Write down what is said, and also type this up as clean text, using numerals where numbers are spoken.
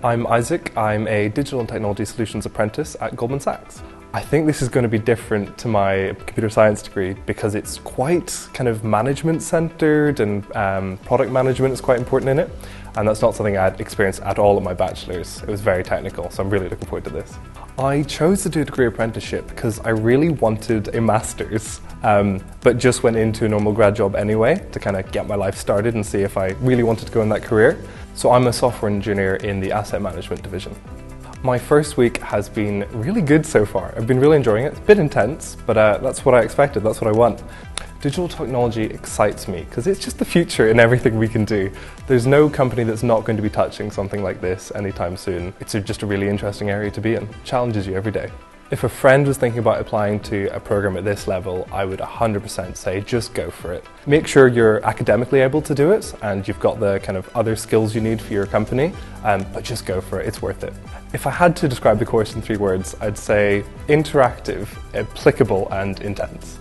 I'm Isaac. I'm a Digital and Technology Solutions Apprentice at Goldman Sachs. I think this is going to be different to my computer science degree because it's quite kind of management centered and product management is quite important in it. And that's not something I'd experienced at all at my bachelor's. It was very technical, so I'm really looking forward to this. I chose to do a degree apprenticeship because I really wanted a master's, but just went into a normal grad job anyway to kind of get my life started and see if I really wanted to go in that career. So I'm a software engineer in the asset management division. My first week has been really good so far. I've been really enjoying it. It's a bit intense, but that's what I expected, that's what I want. Digital technology excites me because it's just the future in everything we can do. There's no company that's not going to be touching something like this anytime soon. It's just a really interesting area to be in. It challenges you every day. If a friend was thinking about applying to a program at this level, I would 100% say just go for it. Make sure you're academically able to do it and you've got the kind of other skills you need for your company, but just go for it, it's worth it. If I had to describe the course in 3 words, I'd say interactive, applicable and intense.